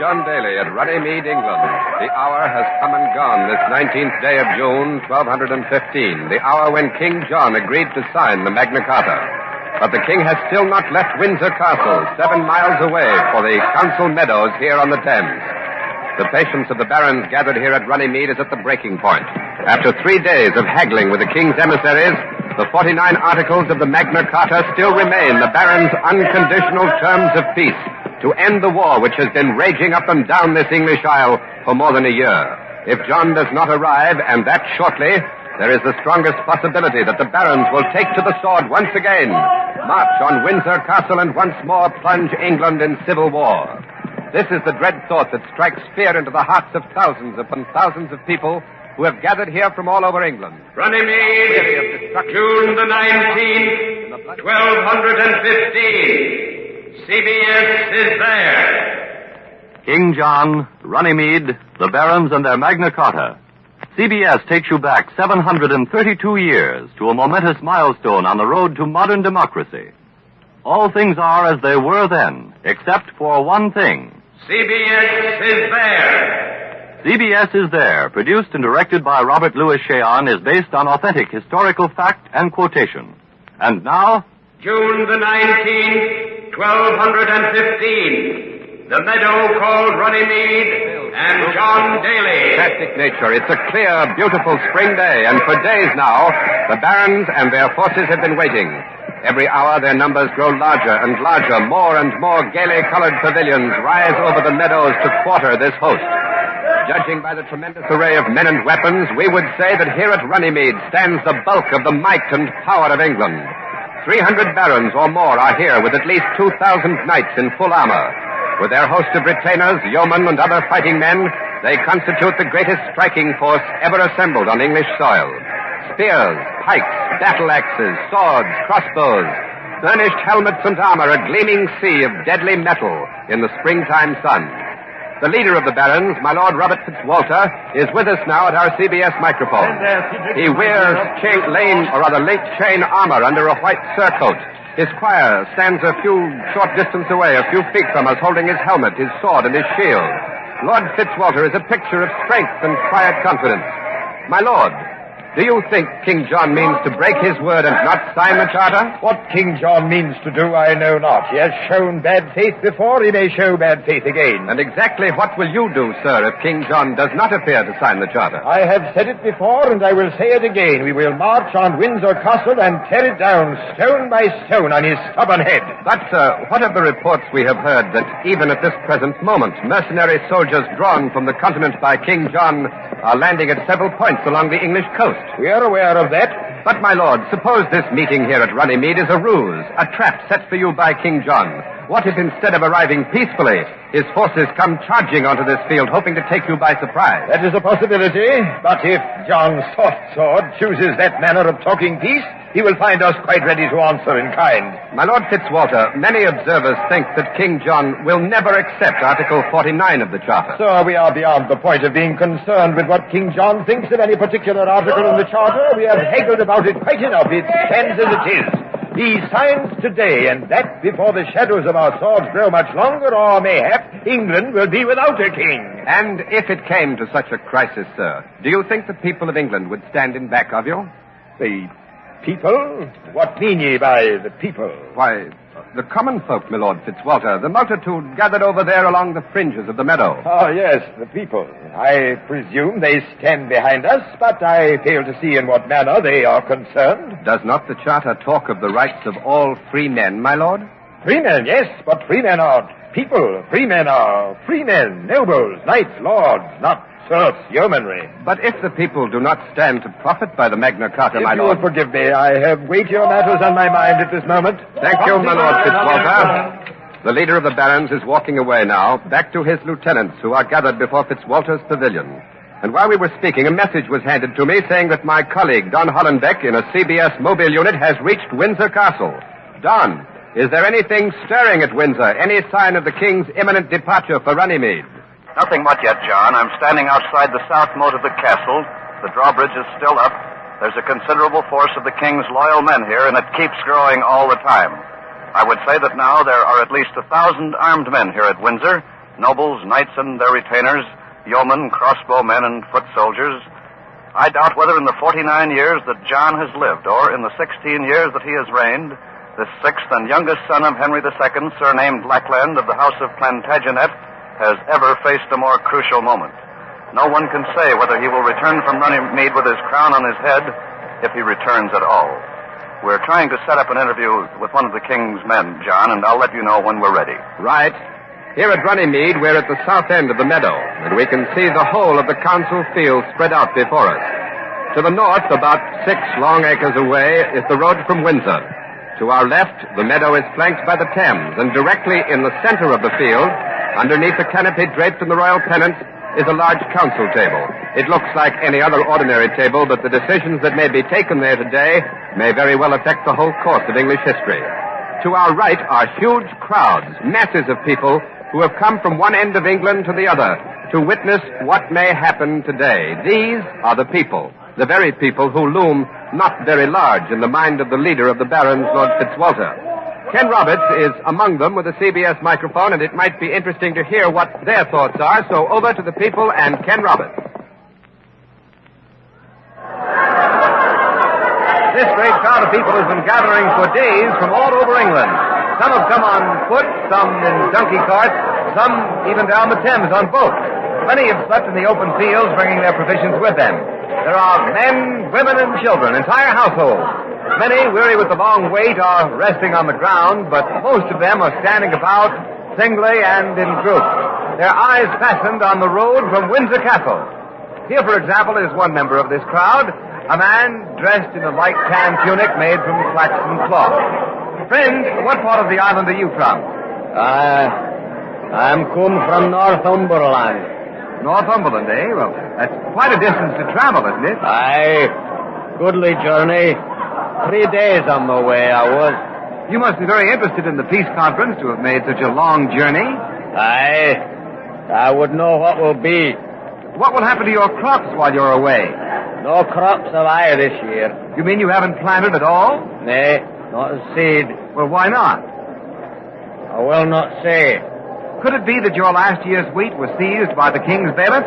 John Daly at Runnymede, England. The hour has come and gone this 19th day of June, 1215, the hour when King John agreed to sign the Magna Carta. But the king has still not left Windsor Castle, 7 miles away, for the council meadows here on the Thames. The patience of the barons gathered here at Runnymede is at the breaking point. After 3 days of haggling with the king's emissaries, the 49 articles of the Magna Carta still remain the barons' unconditional terms of peace to end the war which has been raging up and down this English Isle for more than a year. If John does not arrive, and that shortly, there is the strongest possibility that the barons will take to the sword once again, march on Windsor Castle, and once more plunge England in civil war. This is the dread thought that strikes fear into the hearts of thousands upon thousands of people who have gathered here from all over England. Runnymede, June the 19th, 1215. CBS is there. King John, Runnymede, the barons and their Magna Carta. CBS takes you back 732 years to a momentous milestone on the road to modern democracy. All things are as they were then, except for one thing. CBS is there. CBS is there, produced and directed by Robert Louis Cheon, is based on authentic historical fact and quotation. And now, June the 19th, 1215. The meadow called Runnymede and John Daly. Fantastic nature. It's a clear, beautiful spring day, and for days now, the barons and their forces have been waiting. Every hour their numbers grow larger and larger. More and more gaily colored pavilions rise over the meadows to quarter this host. Judging by the tremendous array of men and weapons, we would say that here at Runnymede stands the bulk of the might and power of England. 300 barons or more are here with at least 2,000 knights in full armor. With their host of retainers, yeomen, and other fighting men, they constitute the greatest striking force ever assembled on English soil. Spears, pikes, battle axes, swords, crossbows, burnished helmets and armor, a gleaming sea of deadly metal in the springtime sun. The leader of the barons, my Lord Robert Fitzwalter, is with us now at our CBS microphone. He wears late chain armor under a white surcoat. His squire stands a few short distance away, a few feet from us, holding his helmet, his sword, and his shield. Lord Fitzwalter is a picture of strength and quiet confidence. My lord, do you think King John means to break his word and not sign the charter? What King John means to do, I know not. He has shown bad faith before, he may show bad faith again. And exactly what will you do, sir, if King John does not appear to sign the charter? I have said it before, and I will say it again. We will march on Windsor Castle and tear it down stone by stone on his stubborn head. But, sir, what of the reports we have heard that even at this present moment, mercenary soldiers drawn from the continent by King John are landing at several points along the English coast? We are aware of that. But, my lord, suppose this meeting here at Runnymede is a ruse, a trap set for you by King John. What if instead of arriving peacefully, his forces come charging onto this field, hoping to take you by surprise? That is a possibility. But if John's soft sword chooses that manner of talking peace, he will find us quite ready to answer in kind. My Lord Fitzwalter, many observers think that King John will never accept Article 49 of the Charter. Sir, we are beyond the point of being concerned with what King John thinks of any particular article in the Charter. We have haggled about it quite enough. It stands as it is. He signs today, and that before the shadows of our swords grow much longer, or mayhap England will be without a king. And if it came to such a crisis, sir, do you think the people of England would stand in back of you? The people? What mean ye by the people? Why, the common folk, my Lord Fitzwalter, the multitude gathered over there along the fringes of the meadow. Oh, yes, the people. I presume they stand behind us, but I fail to see in what manner they are concerned. Does not the Charter talk of the rights of all free men, my lord? Free men, yes, but free men are people. Free men are free men, nobles, knights, lords, not serfs, yeomanry. But if the people do not stand to profit by the Magna Carta, my lord... If you lord... will forgive me, I have weightier matters on my mind at this moment. Thank you, my Lord Fitzwalter. The leader of the barons is walking away now, back to his lieutenants, who are gathered before Fitzwalter's pavilion. And while we were speaking, a message was handed to me saying that my colleague, Don Hollenbeck, in a CBS mobile unit, has reached Windsor Castle. Don, is there anything stirring at Windsor? Any sign of the king's imminent departure for Runnymede? Nothing much yet, John. I'm standing outside the south moat of the castle. The drawbridge is still up. There's a considerable force of the king's loyal men here, and it keeps growing all the time. I would say that now there are at least 1,000 armed men here at Windsor, nobles, knights and their retainers, yeomen, crossbowmen, and foot soldiers, I doubt whether in the 49 years that John has lived, or in the 16 years that he has reigned, the sixth and youngest son of Henry II, surnamed Lackland of the House of Plantagenet, has ever faced a more crucial moment. No one can say whether he will return from Runnymede with his crown on his head, if he returns at all. We're trying to set up an interview with one of the king's men, John, and I'll let you know when we're ready. Right. Here at Runnymede, we're at the south end of the meadow, and we can see the whole of the council field spread out before us. To the north, about 6 long acres away, is the road from Windsor. To our left, the meadow is flanked by the Thames, and directly in the center of the field, underneath the canopy draped in the royal pennants, is a large council table. It looks like any other ordinary table, but the decisions that may be taken there today may very well affect the whole course of English history. To our right are huge crowds, masses of people who have come from one end of England to the other to witness what may happen today. These are the people, the very people who loom not very large in the mind of the leader of the barons, Lord Fitzwalter. Ken Roberts is among them with a CBS microphone, and it might be interesting to hear what their thoughts are. So over to the people and Ken Roberts. This great crowd of people has been gathering for days from all over England. Some have come on foot, some in donkey carts, some even down the Thames on boats. Many have slept in the open fields, bringing their provisions with them. There are men, women, and children, entire households. Many, weary with the long wait, are resting on the ground, but most of them are standing about, singly and in groups, their eyes fastened on the road from Windsor Castle. Here, for example, is one member of this crowd, a man dressed in a light tan tunic made from flaxen cloth. Friend, what part of the island are you from? I'm come from Northumberland. Northumberland, eh? Well, that's quite a distance to travel, isn't it? Aye, goodly journey. 3 days on the way I was. You must be very interested in the peace conference to have made such a long journey. Aye, I would know what will be. What will happen to your crops while you're away? No crops have I this year. You mean you haven't planted at all? Nay, not a seed. Well, why not? I will not say. Could it be that your last year's wheat was seized by the king's bailiff?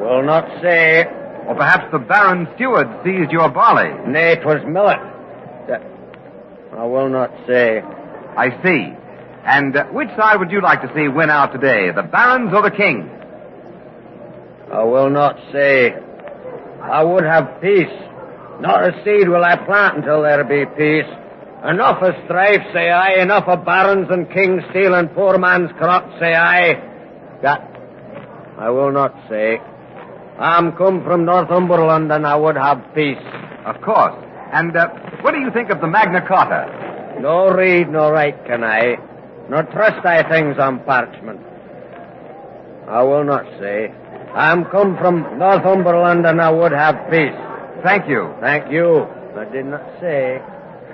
Will not say. Or perhaps the baron steward seized your barley? Nay, 'twas millet. I will not say. I see. And which side would you like to see win out today, the barons or the king? I will not say. I would have peace. Not a seed will I plant until there be peace. Enough of strife, say I. Enough of barons and kings stealing poor man's crops, say I. That I will not say. I'm come from Northumberland, and I would have peace. Of course. And what do you think of the Magna Carta? No read, no write can I. Nor trust I things on parchment. I will not say. I'm come from Northumberland, and I would have peace. Thank you. Thank you. I did not say.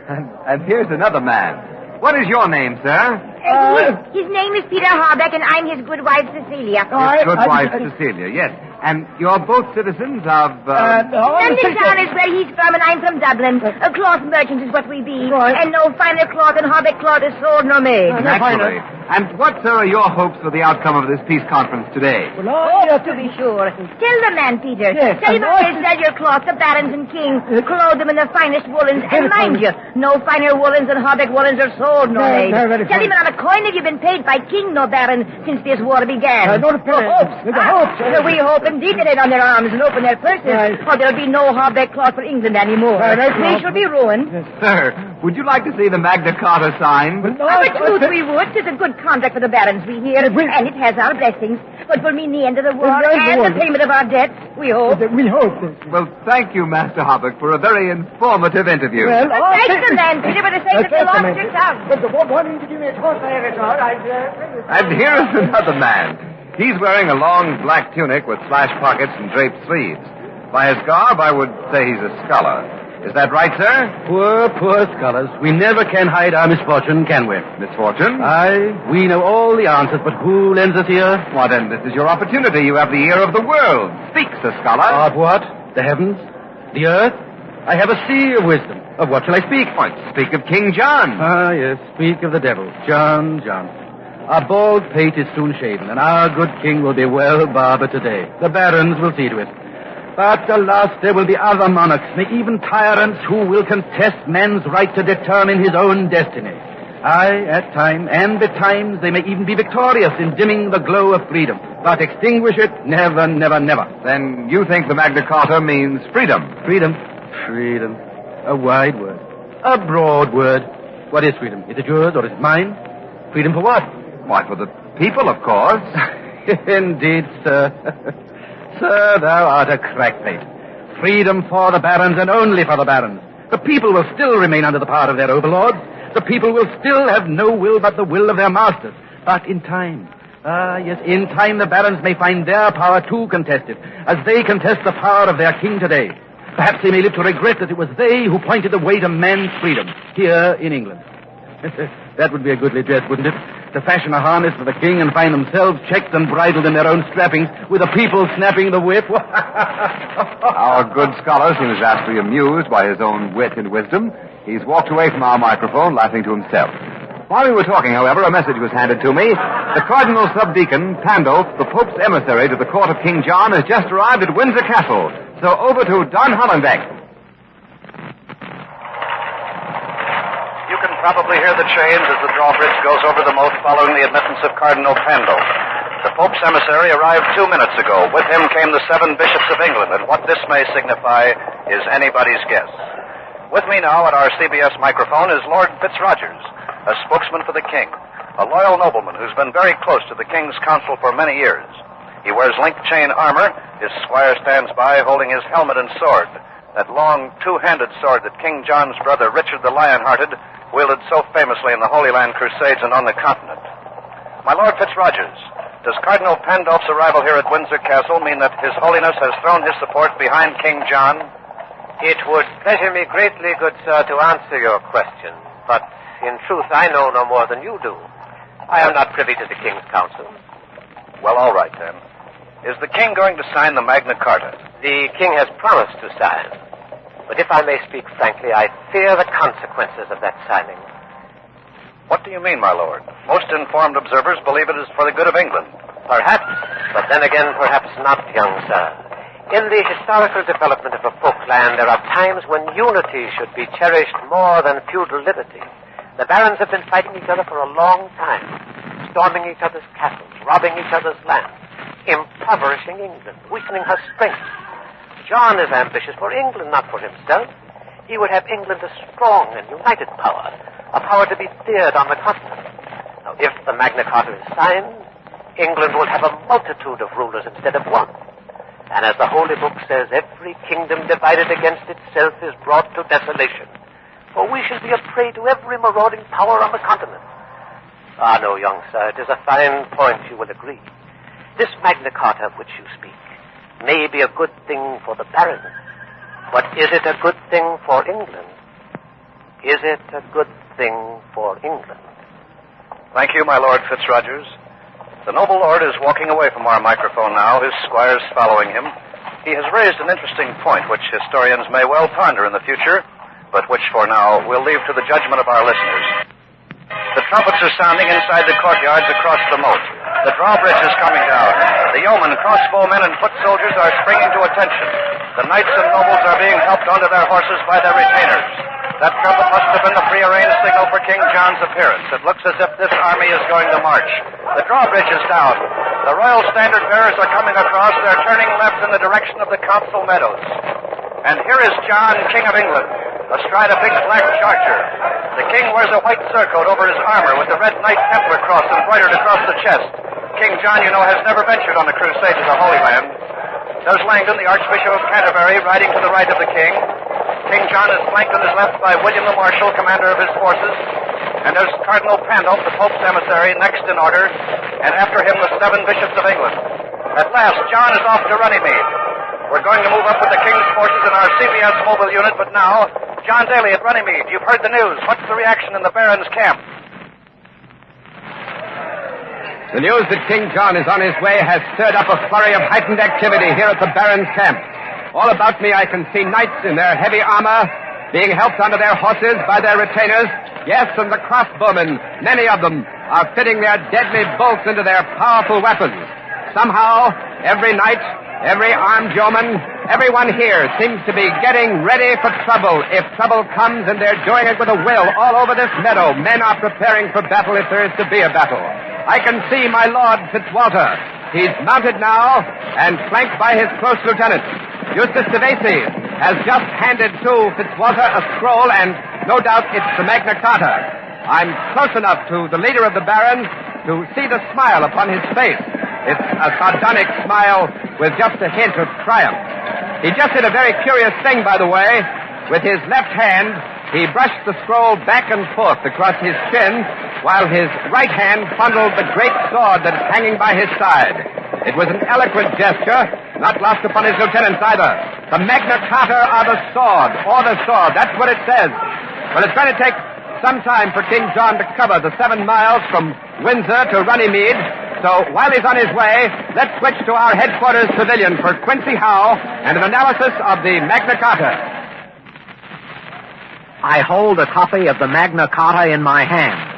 And here's another man. What is your name, sir? His name is Peter Harbeck, and I'm his good wife, Cecilia. His good wife, Cecilia, yes. And you're both citizens of... London town is where he's from, and I'm from Dublin. A cloth merchant is what we be. Right. And no finer cloth than Harbeck cloth is sold nor made. Naturally. And what, sir, are your hopes for the outcome of this peace conference today? To be sure. Tell the man, Peter. Yes, Tell him how they sell your cloth to barons and kings, clothe them in the finest woolens, and mind you, no finer woolens than Harbeck woolens are sold nor made. Tell him not a coin have you been paid by king nor baron since this war began. We hope indeed that they on their arms and open their purses, or there'll be no Harbeck cloth for England anymore. We shall be ruined. Sir, would you like to see the Magna Carta signed? Of a truth we would. 'Tis a good contract for the barons, we hear, and it has our blessings. But will mean the end of the war and the payment of our debts, we hope. Well, thank you, Master Harbeck, for a very informative interview. Thanks the man, Peter, for the sake that you lost your tongue. And here is another man. He's wearing a long black tunic with slashed pockets and draped sleeves. By his garb, I would say he's a scholar. Is that right, sir? Poor scholars. We never can hide our misfortune, can we? Misfortune? Aye, we know all the answers, but who lends us ear? Why, then, this is your opportunity. You have the ear of the world. Speak, sir scholar. Of what? The heavens? The earth? I have a sea of wisdom. Of what shall I speak? Why, speak of King John. Ah, yes, speak of the devil. John. Our bald pate is soon shaven, and our good king will be well barbered today. The barons will see to it. But alas, there will be other monarchs, nay, even tyrants, who will contest man's right to determine his own destiny. Aye, at time, and betimes they may even be victorious in dimming the glow of freedom. But extinguish it, never, never, never. Then you think the Magna Carta means freedom? Freedom? Freedom. A wide word. A broad word. What is freedom? Is it yours or is it mine? Freedom for what? Why, for the people, of course. Indeed, sir. Sir, thou art a crackpate. Freedom for the barons and only for the barons. The people will still remain under the power of their overlords. The people will still have no will but the will of their masters. But in time, in time the barons may find their power too contested, as they contest the power of their king today. Perhaps they may live to regret that it was they who pointed the way to man's freedom here in England. That would be a goodly dress, wouldn't it? To fashion a harness for the king and find themselves checked and bridled in their own strappings, with the people snapping the whip. Our good scholar seems vastly amused by his own wit and wisdom. He's walked away from our microphone, laughing to himself. While we were talking, however, a message was handed to me. The Cardinal Subdeacon, Pandulph, the Pope's emissary to the court of King John, has just arrived at Windsor Castle. So over to Don Hollenbeck. You can probably hear the chains as the drawbridge goes over the moat following the admittance of Cardinal Pandulph. The Pope's emissary arrived 2 minutes ago. With him came the 7 bishops of England, and what this may signify is anybody's guess. With me now at our CBS microphone is Lord Fitzrogers, a spokesman for the king, a loyal nobleman who's been very close to the king's council for many years. He wears link-chain armor. His squire stands by holding his helmet and sword, that long two-handed sword that King John's brother, Richard the Lion-Hearted, wielded so famously in the Holy Land Crusades and on the continent. My Lord Fitzrogers, does Cardinal Pandulph's arrival here at Windsor Castle mean that His Holiness has thrown his support behind King John? It would pleasure me greatly, good sir, to answer your question, but in truth I know no more than you do. I am not privy to the king's counsel. Well, all right, then. Is the king going to sign the Magna Carta? The king has promised to sign, but if I may speak frankly, I fear the consequences of that signing. What do you mean, my lord? Most informed observers believe it is for the good of England. Perhaps, but then again, perhaps not, young sir. In the historical development of a folkland, there are times when unity should be cherished more than feudal liberty. The barons have been fighting each other for a long time, storming each other's castles, robbing each other's lands, impoverishing England, weakening her strength. John is ambitious for England, not for himself. He would have England a strong and united power, a power to be feared on the continent. Now, if the Magna Carta is signed, England will have a multitude of rulers instead of one. And as the Holy Book says, every kingdom divided against itself is brought to desolation. For we shall be a prey to every marauding power on the continent. Ah, no, young sir, it is a fine point, you will agree. This Magna Carta of which you speak may be a good thing for the barons, but is it a good thing for England? Is it a good thing for England? Thank you, my Lord Fitzrogers. The noble lord is walking away from our microphone now, his squires following him. He has raised an interesting point which historians may well ponder in the future, but which for now we'll leave to the judgment of our listeners. The trumpets are sounding inside the courtyards across the moat. The drawbridge is coming down. The yeomen, crossbowmen, and foot soldiers are springing to attention. The knights and nobles are being helped onto their horses by their retainers. That trumpet must have been the prearranged signal for King John's appearance. It looks as if this army is going to march. The drawbridge is down. The royal standard bearers are coming across. They're turning left in the direction of the council meadows. And here is John, King of England, astride a big black charger. The king wears a white surcoat over his armor with the red Knight Templar cross embroidered across the chest. King John, you know, has never ventured on a crusade to the Holy Land. There's Langdon, the Archbishop of Canterbury, riding to the right of the king. King John is flanked on his left by William the Marshal, commander of his forces. And there's Cardinal Pandulph, the Pope's emissary, next in order. And after him, the 7 bishops of England. At last, John is off to Runnymede. We're going to move up with the king's forces in our CBS mobile unit, but now, John Daly at Runnymede, you've heard the news. What's the reaction in the Barons' camp? The news that King John is on his way has stirred up a flurry of heightened activity here at the Barons' camp. All about me I can see knights in their heavy armor being helped onto their horses by their retainers. Yes, and the crossbowmen, many of them, are fitting their deadly bolts into their powerful weapons. Somehow, every night, every armed yeoman, everyone here seems to be getting ready for trouble. If trouble comes, and they're doing it with a will all over this meadow, men are preparing for battle if there is to be a battle. I can see my Lord Fitzwalter. He's mounted now and flanked by his close lieutenant. Eustace de Vesey has just handed to Fitzwalter a scroll, and no doubt it's the Magna Carta. I'm close enough to the leader of the barons to see the smile upon his face. It's a sardonic smile with just a hint of triumph. He just did a very curious thing, by the way. With his left hand, he brushed the scroll back and forth across his chin, while his right hand fondled the great sword that is hanging by his side. It was an eloquent gesture, not lost upon his lieutenants either. The Magna Carta or the sword, that's what it says. But it's going to take some time for King John to cover the 7 miles from Windsor to Runnymede. So while he's on his way, let's switch to our headquarters pavilion for Quincy Howe and an analysis of the Magna Carta. I hold a copy of the Magna Carta in my hand.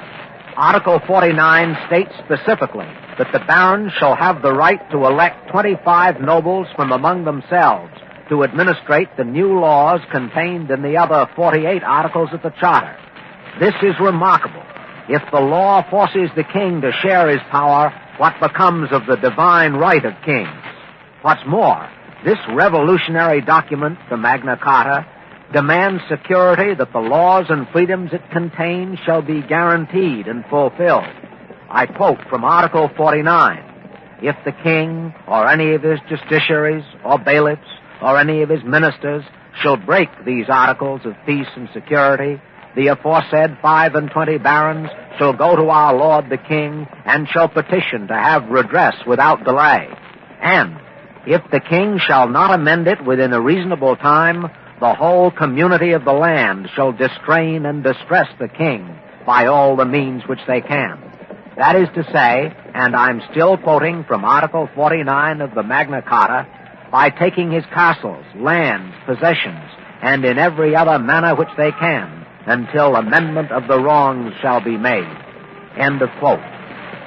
Article 49 states specifically that the barons shall have the right to elect 25 nobles from among themselves to administrate the new laws contained in the other 48 articles of the Charter. This is remarkable. If the law forces the king to share his power, what becomes of the divine right of kings? What's more, this revolutionary document, the Magna Carta, demands security that the laws and freedoms it contains shall be guaranteed and fulfilled. I quote from Article 49. If the king or any of his justiciaries or bailiffs or any of his ministers shall break these articles of peace and security, the aforesaid 25 barons shall go to our Lord the King and shall petition to have redress without delay. And if the king shall not amend it within a reasonable time, the whole community of the land shall distrain and distress the king by all the means which they can. That is to say, and I'm still quoting from Article 49 of the Magna Carta, by taking his castles, lands, possessions, and in every other manner which they can, until amendment of the wrongs shall be made. End of quote.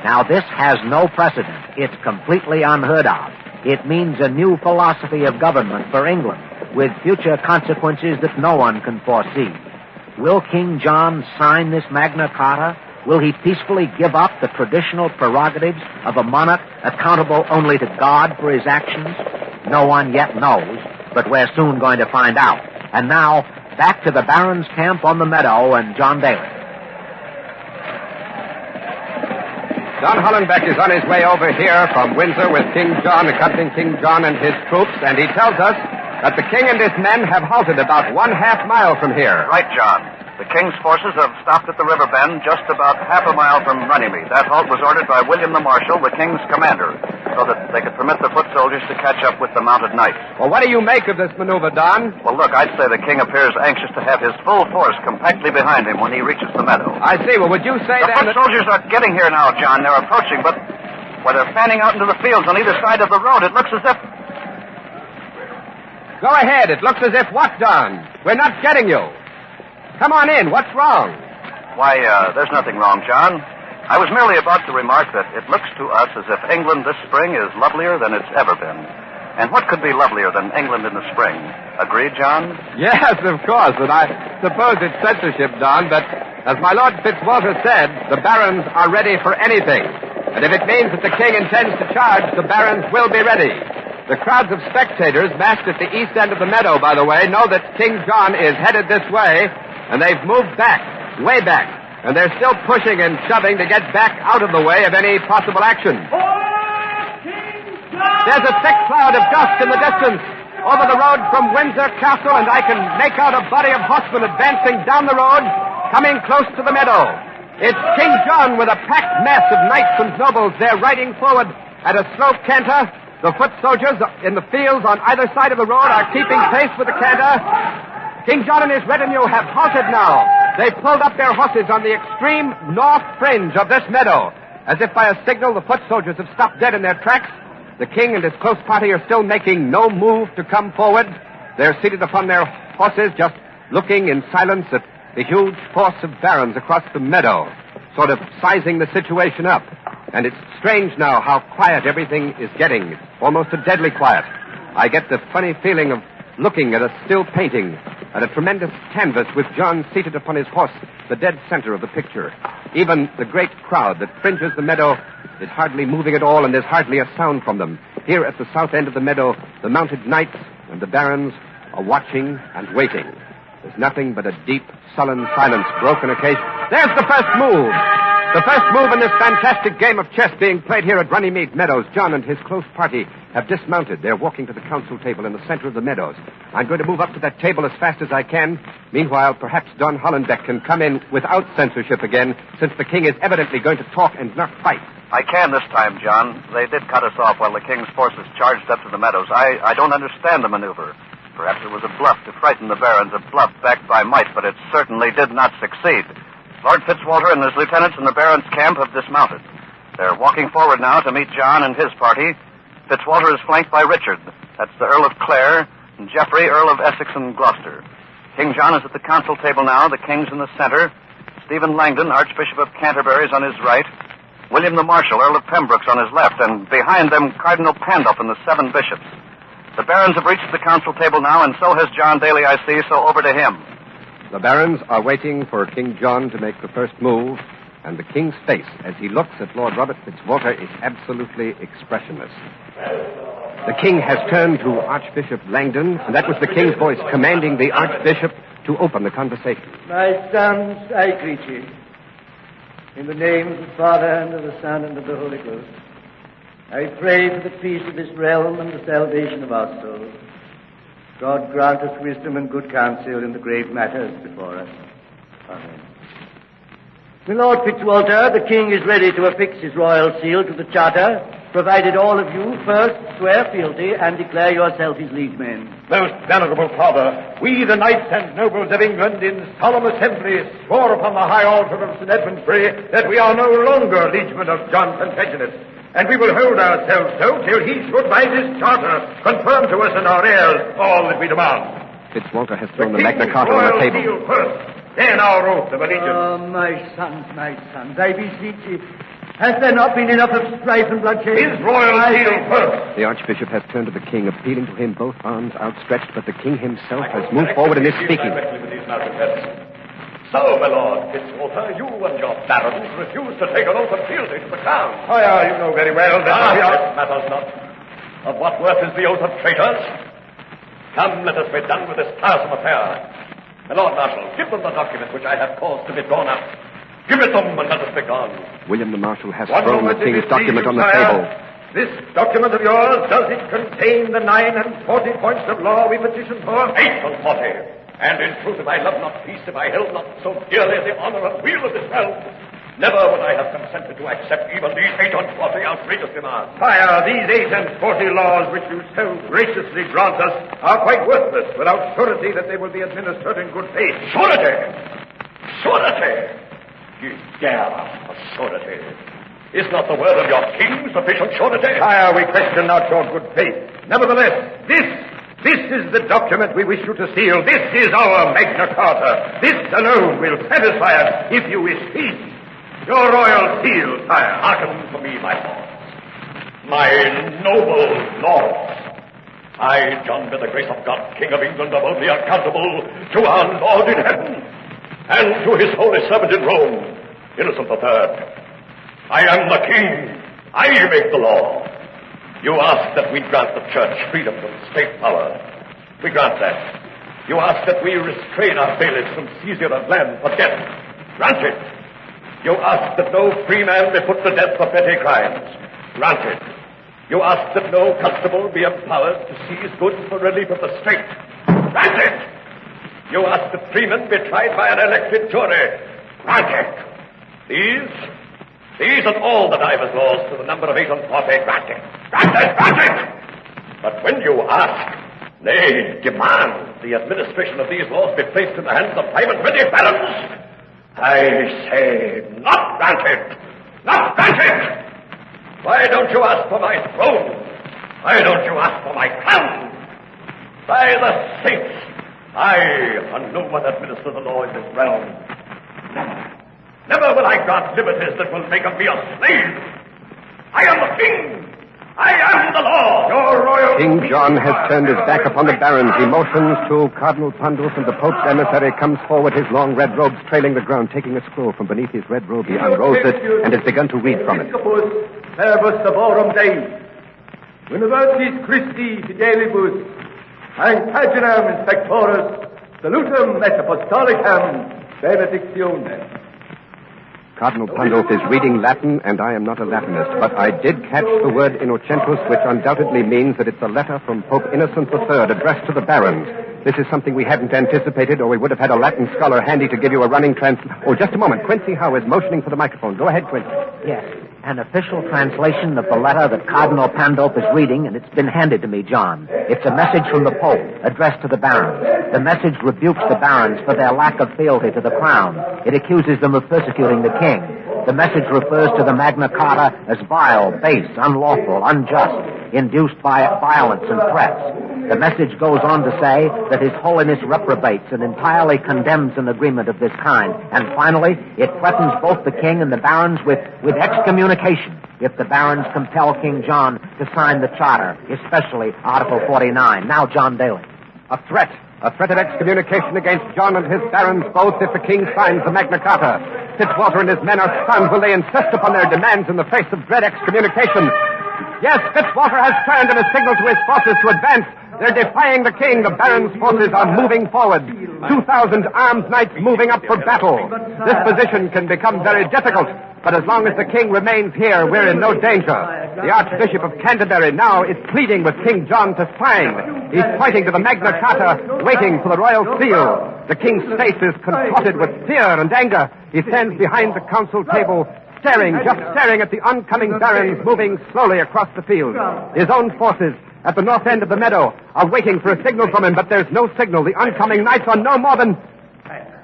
Now, this has no precedent. It's completely unheard of. It means a new philosophy of government for England, with future consequences that no one can foresee. Will King John sign this Magna Carta? Will he peacefully give up the traditional prerogatives of a monarch accountable only to God for his actions? No one yet knows, but we're soon going to find out. And now, back to the Barons' camp on the meadow and John Daly. John Hollenbeck is on his way over here from Windsor with King John, accompanying King John and his troops, and he tells us that the king and his men have halted about 1/2 mile from here. Right, John. The king's forces have stopped at the river bend just about 1/2 mile from Runnymede. That halt was ordered by William the Marshal, the king's commander, so that they could permit the foot soldiers to catch up with the mounted knights. Well, what do you make of this maneuver, Don? Well, look, I'd say the king appears anxious to have his full force compactly behind him when he reaches the meadow. I see. Well, would you say the then foot soldiers are getting here now, John. They're approaching, but where they're fanning out into the fields on either side of the road, it looks as if... Go ahead. It looks as if what, Don? We're not getting you. Come on in. What's wrong? Why, there's nothing wrong, John. I was merely about to remark that it looks to us as if England this spring is lovelier than it's ever been. And what could be lovelier than England in the spring? Agreed, John? Yes, of course, and I suppose it's censorship, Don, but as my Lord Fitzwalter said, the barons are ready for anything. And if it means that the king intends to charge, the barons will be ready. The crowds of spectators massed at the east end of the meadow, by the way, know that King John is headed this way, and they've moved back, way back, and they're still pushing and shoving to get back out of the way of any possible action. There's a thick cloud of dust in the distance over the road from Windsor Castle, and I can make out a body of horsemen advancing down the road, coming close to the meadow. It's King John with a packed mass of knights and nobles. They're riding forward at a slow canter. The foot soldiers in the fields on either side of the road are keeping pace with the canter. King John and his retinue have halted now. They've pulled up their horses on the extreme north fringe of this meadow. As if by a signal, the foot soldiers have stopped dead in their tracks. The king and his close party are still making no move to come forward. They're seated upon their horses, just looking in silence at the huge force of barons across the meadow. sort of sizing the situation up. And it's strange now how quiet everything is getting. Almost a deadly quiet. I get the funny feeling of looking at a still painting, at a tremendous canvas with John seated upon his horse, the dead center of the picture. Even the great crowd that fringes the meadow is hardly moving at all, and there's hardly a sound from them. Here at the south end of the meadow, the mounted knights and the barons are watching and waiting. There's nothing but a deep, sullen silence, broken occasion. There's the first move! The first move in this fantastic game of chess being played here at Runnymede Meadows. John and his close party have dismounted. They're walking to the council table in the center of the meadows. I'm going to move up to that table as fast as I can. Meanwhile, perhaps Don Hollenbeck can come in without censorship again, since the king is evidently going to talk and not fight. I can this time, John. They did cut us off while the king's forces charged up to the meadows. I don't understand the maneuver. Perhaps it was a bluff to frighten the barons, a bluff backed by might, but it certainly did not succeed. Lord Fitzwalter and his lieutenants in the barons' camp have dismounted. They're walking forward now to meet John and his party. Fitzwalter is flanked by Richard. That's the Earl of Clare, and Geoffrey, Earl of Essex and Gloucester. King John is at the council table now. The king's in the center. Stephen Langdon, Archbishop of Canterbury, is on his right. William the Marshal, Earl of Pembroke's on his left, and behind them, Cardinal Pandulph and the 7 bishops. The barons have reached the council table now, and so has John Daly, I see, so over to him. The barons are waiting for King John to make the first move, and the king's face, as he looks at Lord Robert Fitzwalter, is absolutely expressionless. The king has turned to Archbishop Langdon, and that was the king's voice commanding the archbishop to open the conversation. My sons, I greet you. In the name of the Father, and of the Son, and of the Holy Ghost, I pray for the peace of this realm and the salvation of our souls. God grant us wisdom and good counsel in the grave matters before us. Amen. My Lord Fitzwalter, the king is ready to affix his royal seal to the charter, provided all of you first swear fealty and declare yourself his liegemen. Most venerable father, we, the knights and nobles of England, in solemn assembly, swore upon the high altar of St. Edmundbury that we are no longer liegemen of John Plantagenet, and we will hold ourselves so till he should, by this charter, confirm to us and our heirs all that we demand. Fitzwalter has thrown the Magna Carta on the table. Seal first, then our oath of allegiance. Oh, my sons, I beseech you. Has there not been enough of strife and bloodshed? His royal seal first. The archbishop has turned to the king, appealing to him, both arms outstretched, but the king himself has moved forward and is speaking. So, my lord Fitzwalter, you and your barons refuse to take an oath of fealty to the crown. You know very well that This matters not. Of what worth is the oath of traitors? Come, let us be done with this tiresome affair. My Lord Marshal, give them the document which I have caused to be drawn up. Give it them and let us be gone. William the Marshal has thrown the king's document on the table. This document of yours, does it contain the 49 points of law we petitioned for? 48. And in truth, if I love not peace, if I held not so dearly the honor and weal of this realm, never would I have consented to accept even these 48 outrageous demands. Sire, these 48 laws which you so graciously grant us are quite worthless without surety that they will be administered in good faith. Surety! Surety! You dare ask for surety. Is not the word of your king sufficient surety? Sire, we question not your good faith. Nevertheless, this is the document we wish you to seal. This is our Magna Carta. This alone will satisfy us if you wish peace. Your royal seal, sire. Hearken to me, my lords. My noble lords. I, John, by the grace of God, King of England, am only accountable to our Lord in heaven and to his holy servant in Rome, Innocent III. I am the king. I make the law. You ask that we grant the church freedom from state power. We grant that. You ask that we restrain our bailiffs from seizure of land for debt. Granted. You ask that no free man be put to death for petty crimes. Granted. You ask that no constable be empowered to seize goods for relief of the state. Granted. You ask that freemen be tried by an elected jury. Granted. These and all the divers laws to the number of 48 granted. Granted! But when you ask, nay, demand the administration of these laws be placed in the hands of 5 and 20 barons, I say not granted! Not granted! Why don't you ask for my throne? Why don't you ask for my crown? By the saints, I, a no one, administer the law in this realm. Never will I grant liberties that will make of me a slave. I am the king. I am the law. Your royal... King John has turned his back upon the barons. He motions to Cardinal Pandulf, and the Pope's emissary comes forward, his long red robes trailing the ground. Taking a scroll from beneath his red robe, he unrolls it and has begun to read from it. Servus Saborum Dei. Universis Christi Fidelibus. Paginam Inspectorus. Salutum et Apostolicam Benedictionem. Cardinal Pandulf is reading Latin, and I am not a Latinist, but I did catch the word Innocentus, which undoubtedly means that it's a letter from Pope Innocent III addressed to the barons. This is something we hadn't anticipated, or we would have had a Latin scholar handy to give you a running Oh, just a moment. Quincy Howe is motioning for the microphone. Go ahead, Quincy. Yes, an official translation of the letter that Cardinal Pandulf is reading, and it's been handed to me, John. It's a message from the Pope, addressed to the barons. The message rebukes the barons for their lack of fealty to the crown. It accuses them of persecuting the king. The message refers to the Magna Carta as vile, base, unlawful, unjust, induced by violence and threats. The message goes on to say that His Holiness reprobates and entirely condemns an agreement of this kind. And finally, it threatens both the king and the barons with excommunication if the barons compel King John to sign the charter, especially Article 49. Now, John Daly. A threat of excommunication against John and his barons both if the king signs the Magna Carta. Fitzwater and his men are stunned when they insist upon their demands in the face of dread excommunication. Yes, Fitzwater has turned and has signaled to his forces to advance. They're defying the king. The barons' forces are moving forward. 2,000 armed knights moving up for battle. This position can become very difficult, but as long as the king remains here, we're in no danger. The Archbishop of Canterbury now is pleading with King John to sign. He's pointing to the Magna Carta, waiting for the royal seal. The king's face is contorted with fear and anger. He stands behind the council table, staring at the oncoming barons moving slowly across the field. His own forces at the north end of the meadow are waiting for a signal from him, but there's no signal. The oncoming knights are no more than...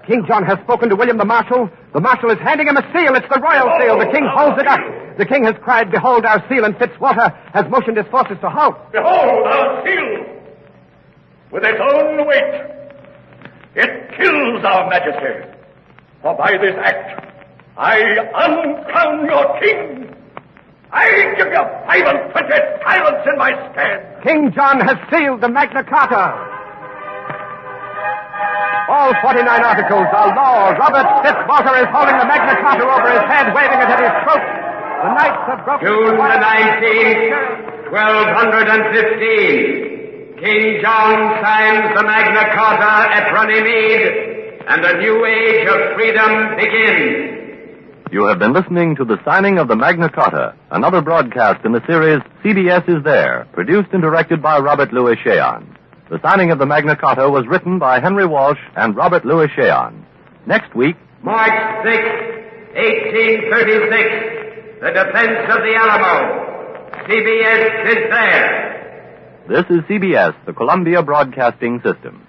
King John has spoken to William the Marshal. The Marshal is handing him a seal. It's the royal seal. The king holds it up. The king has cried, "Behold our seal," and Fitzwater has motioned his forces to halt. Behold our seal! With its own weight, it kills our majesty. For by this act, I uncrown your king. I give you 25 tyrants in my stead. King John has sealed the Magna Carta. All 49 articles are law. Robert Fitzwater is holding the Magna Carta over his head, waving it at his throat. The knights have broken... June the 19th, 1215. King John signs the Magna Carta at Runnymede, and a new age of freedom begins. You have been listening to the signing of the Magna Carta, another broadcast in the series CBS is There, produced and directed by Robert Louis Cheon. The signing of the Magna Carta was written by Henry Walsh and Robert Louis Cheon. Next week... March 6, 1836, the defense of the Alamo. CBS is there. This is CBS, the Columbia Broadcasting System.